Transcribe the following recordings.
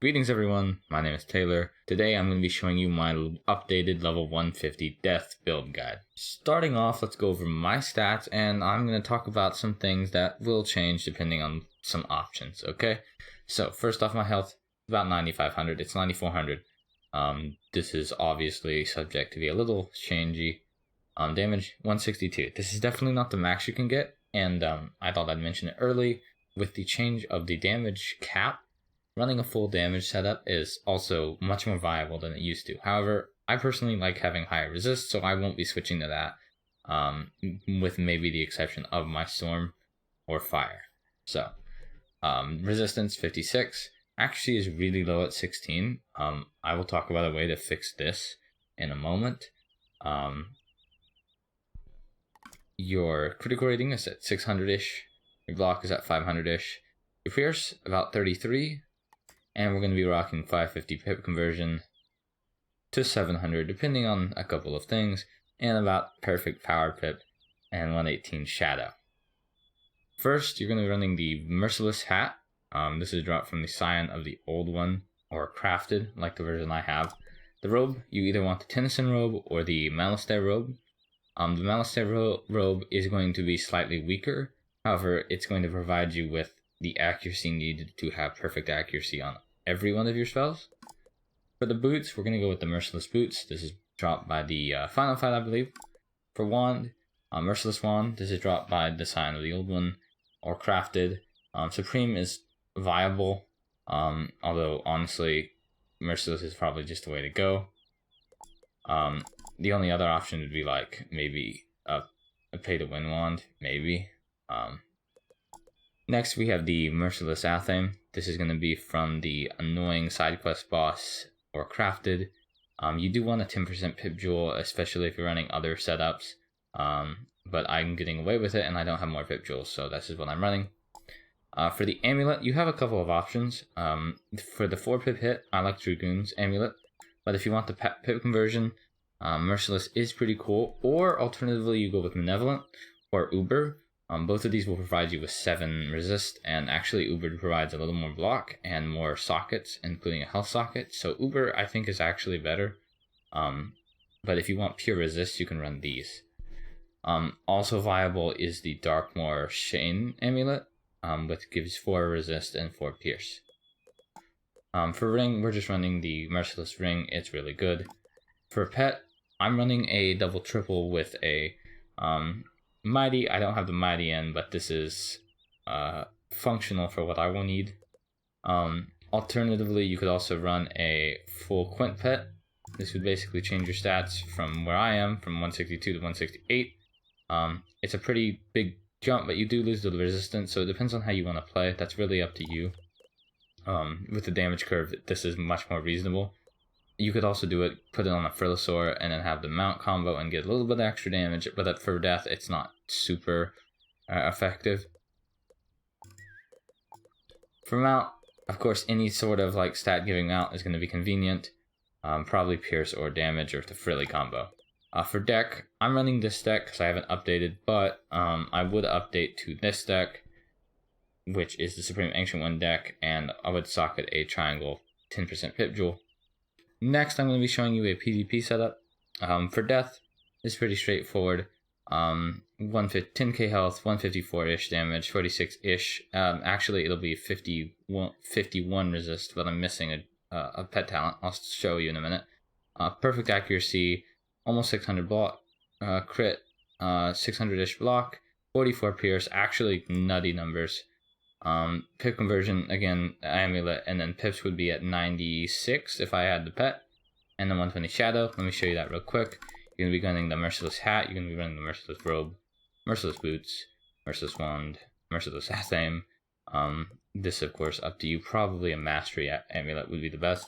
Greetings everyone, my name is Taylor. Today I'm going to be showing you my updated level 150 death build guide. Starting off, let's go over my stats and I'm going to talk about some things that will change depending on some options, okay? So first off, my health, about 9,500, it's 9,400. This is obviously subject to be a little changey. Damage, 162. This is definitely not the max you can get, and I thought I'd mention it early. With the change of the damage cap, running a full damage setup is also much more viable than it used to. However, I personally like having higher resist, so I won't be switching to that, with maybe the exception of my storm or fire. So, resistance 56, actually is really low at 16. I will talk about a way to fix this in a moment. Your critical rating is at 600-ish. Your block is at 500-ish. Your Pierce, about 33. And we're going to be rocking 550 pip conversion to 700, depending on a couple of things. And about perfect power pip and 118 shadow. First, you're going to be running the Merciless Hat. This is dropped from the Scion of the old one, or crafted, like the version I have. The robe, you either want the Tennyson robe or the Merciless robe. The Merciless robe is going to be slightly weaker. However, it's going to provide you with the accuracy needed to have perfect accuracy on every one of your spells. For the boots, we're going to go with the Merciless boots. This is dropped by the Final Fight, I believe. For wand, Merciless wand. This is dropped by the Scion of the old one, or crafted. Supreme is viable, although honestly, Merciless is probably just the way to go. The only other option would be like maybe a pay to win wand, maybe. Next we have the Merciless Athlete. This is going to be from the annoying side quest boss, or crafted. You do want a 10% pip jewel, especially if you're running other setups. But I'm getting away with it and I don't have more pip jewels, so this is what I'm running. For the amulet, you have a couple of options. For the 4 pip hit, I like Dragoon's amulet. But if you want the pip conversion, Merciless is pretty cool. Or alternatively, you go with Malevolent or Uber. Both of these will provide you with 7 resist, and actually Uber provides a little more block and more sockets, including a health socket. So Uber, I think, is actually better. But if you want pure resist, you can run these. Also viable is the Darkmoor Shane amulet, which gives 4 resist and 4 pierce. For ring, we're just running the Merciless ring. It's really good. For pet, I'm running a double triple with a mighty. I don't have the mighty in, but this is functional for what I will need. Alternatively, you could also run a full quint pet. This would basically change your stats from where I am, from 162 to 168. It's a pretty big jump, but you do lose the resistance, so it depends on how you want to play. That's really up to you. With the damage curve, this is much more reasonable. You could also do it, put it on a Frilosaur, and then have the mount combo and get a little bit of extra damage, but for death, it's not super effective. For mount, of course, any sort of like stat giving mount is going to be convenient. Probably Pierce or damage or the Frilly combo. For deck, I'm running this deck because I haven't updated, but I would update to this deck, which is the Supreme Ancient One deck, and I would socket a triangle 10% pip jewel. Next, I'm going to be showing you a PvP setup. For death, it's pretty straightforward. 10k health, 154-ish damage, 46-ish. Actually, it'll be 51 resist, but I'm missing a pet talent. I'll show you in a minute. Perfect accuracy, almost 600 block. Crit, 600-ish block, 44 pierce. Actually, nutty numbers. Pip conversion, again, amulet, and then pips would be at 96 if I had the pet, and then 120 shadow. Let me show you that real quick. You're going to be running the Merciless Hat, you're going to be running the Merciless robe, Merciless boots, Merciless wand, Merciless Athlete. This, of course, up to you. Probably a mastery amulet would be the best.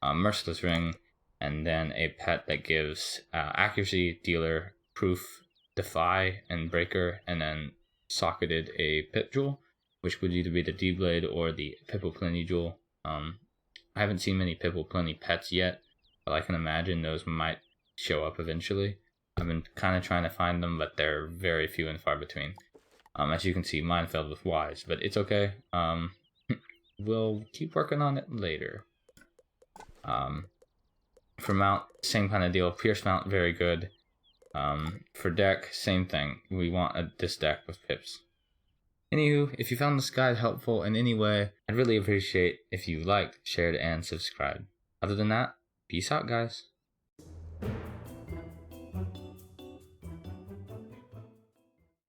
Merciless ring, and then a pet that gives accuracy, dealer, proof, defy, and breaker, and then socketed a pip jewel, which would either be the D-Blade or the Pipple-Plenty Jewel. I haven't seen many Pipple-Plenty pets yet, but I can imagine those might show up eventually. I've been kind of trying to find them, but they're very few and far between. As you can see, mine failed with Wise, but it's okay. We'll keep working on it later. For mount, same kind of deal. Pierce mount, very good. For deck, same thing. We want this deck with pips. Anywho, if you found this guide helpful in any way, I'd really appreciate if you liked, shared, and subscribed. Other than that, peace out, guys.